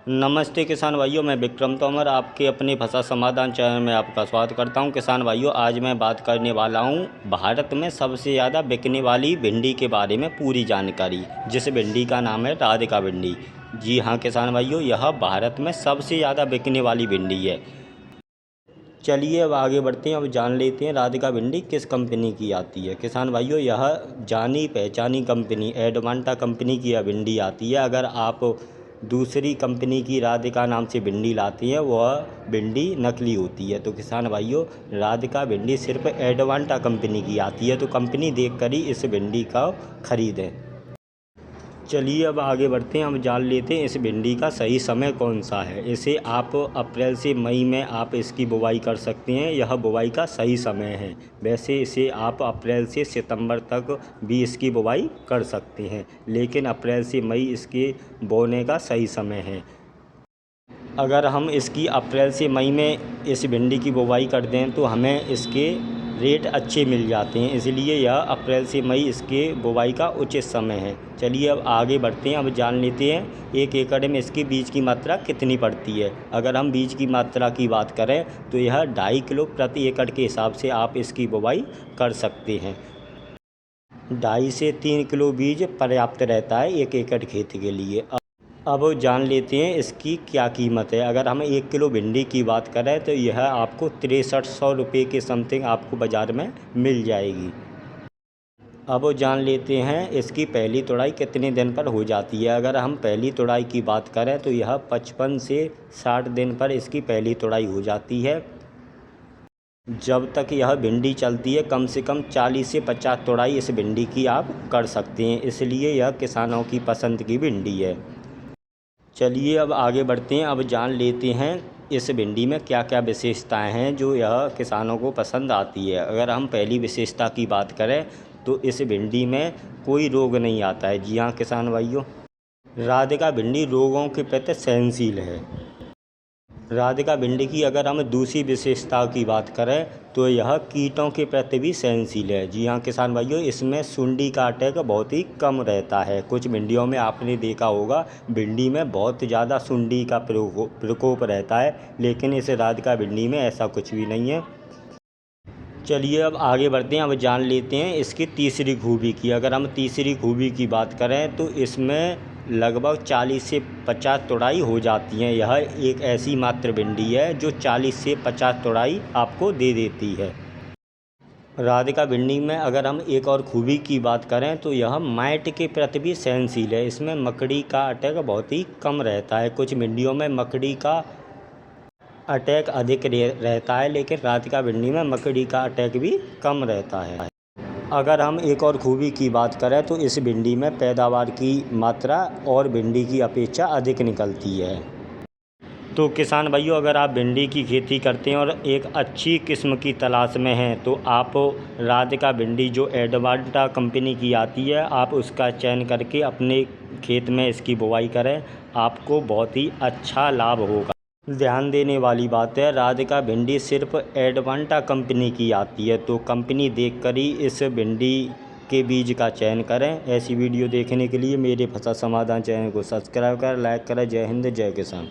नमस्ते किसान भाइयों, मैं विक्रम तोमर आपके अपने फसल समाधान चैनल में आपका स्वागत करता हूं। किसान भाइयों, आज मैं बात करने वाला हूं भारत में सबसे ज़्यादा बिकने वाली भिंडी के बारे में पूरी जानकारी, जिस भिंडी का नाम है राधिका भिंडी। जी हां किसान भाइयों, यह भारत में सबसे ज़्यादा बिकने वाली भिंडी है। चलिए अब आगे बढ़ते हैं, अब जान लेते हैं राधिका भिंडी किस कंपनी की आती है। किसान भाइयों, यह जानी पहचानी कंपनी एडवांटा कंपनी की यह भिंडी आती है। अगर आप दूसरी कंपनी की राधिका नाम से भिंडी लाती हैं, वह भिंडी नकली होती है। तो किसान भाइयों, राधिका भिंडी सिर्फ एडवांटा कंपनी की आती है, तो कंपनी देखकर ही इस भिंडी का खरीदें। चलिए अब आगे बढ़ते हैं, हम जान लेते हैं इस भिंडी का सही समय कौन सा है। इसे आप अप्रैल से मई में आप इसकी बुवाई कर सकते हैं, यह बुवाई का सही समय है। वैसे इसे आप अप्रैल से सितंबर तक भी इसकी बुवाई कर सकते हैं, लेकिन अप्रैल से मई इसके बोने का सही समय है। अगर हम इसकी अप्रैल से मई में इस भिंडी की बुवाई कर दें तो हमें इसके रेट अच्छे मिल जाते हैं, इसलिए यह अप्रैल से मई इसके बुवाई का उचित समय है। चलिए अब आगे बढ़ते हैं, अब जान लेते हैं 1 एकड़ में इसके बीज की मात्रा कितनी पड़ती है। अगर हम बीज की मात्रा की बात करें तो यह 2.5 किलो प्रति एकड़ के हिसाब से आप इसकी बुवाई कर सकते हैं। 2.5 से 3 किलो बीज पर्याप्त रहता है 1 एकड़ खेत के लिए। अब जान लेते हैं इसकी क्या कीमत है। अगर हम 1 किलो भिंडी की बात करें तो यह आपको 6300 रुपये के समथिंग आपको बाज़ार में मिल जाएगी। अब जान लेते हैं इसकी पहली तुड़ाई कितने दिन पर हो जाती है। अगर हम पहली तुड़ाई की बात करें तो यह 55 से 60 दिन पर इसकी पहली तुड़ाई हो जाती है। जब तक यह भिंडी चलती है कम से कम 40 से 50 तुड़ाई इस भिंडी की आप कर सकते हैं, इसलिए यह किसानों की पसंद की भिंडी है। चलिए अब आगे बढ़ते हैं, अब जान लेते हैं इस भिंडी में क्या क्या विशेषताएं हैं जो यह किसानों को पसंद आती है। अगर हम पहली विशेषता की बात करें तो इस भिंडी में कोई रोग नहीं आता है। जी हाँ किसान भाइयों, राधिका भिंडी रोगों के प्रति सहनशील है। राधिका भिंडी की अगर हम दूसरी विशेषता की बात करें तो यह कीटों के प्रति भी सहनशील है। जी हाँ किसान भाइयों, इसमें सुंडी का अटैक बहुत ही कम रहता है। कुछ भिंडियों में आपने देखा होगा भिंडी में बहुत ज़्यादा सुंडी का प्रकोप रहता है, लेकिन इस राधिका भिंडी में ऐसा कुछ भी नहीं है। चलिए अब आगे बढ़ते हैं, अब जान लेते हैं इसकी तीसरी खूबी की। अगर हम तीसरी खूबी की बात करें तो इसमें लगभग 40 से 50 तुड़ाई हो जाती हैं। यह एक ऐसी मात्र भिंडी है जो 40 से 50 तुड़ाई आपको दे देती है। राधिका भिंडी में अगर हम एक और खूबी की बात करें तो यह माइट के प्रति भी सहनशील है। इसमें मकड़ी का अटैक बहुत ही कम रहता है। कुछ भिंडियों में मकड़ी का अटैक अधिक रहता है, लेकिन राधिका भिंडी में मकड़ी का अटैक भी कम रहता है। अगर हम एक और खूबी की बात करें तो इस भिंडी में पैदावार की मात्रा और भिंडी की अपेक्षा अधिक निकलती है। तो किसान भाइयों, अगर आप भिंडी की खेती करते हैं और एक अच्छी किस्म की तलाश में हैं तो आप राधिका भिंडी जो एडवांटा कंपनी की आती है, आप उसका चयन करके अपने खेत में इसकी बुवाई करें, आपको बहुत ही अच्छा लाभ होगा। ध्यान देने वाली बात है, राधिका भिंडी सिर्फ एडवांटा कंपनी की आती है, तो कंपनी देखकर ही इस भिंडी के बीज का चयन करें। ऐसी वीडियो देखने के लिए मेरे फसल समाधान चैनल को सब्सक्राइब करें, लाइक करें। जय हिंद, जय किसान।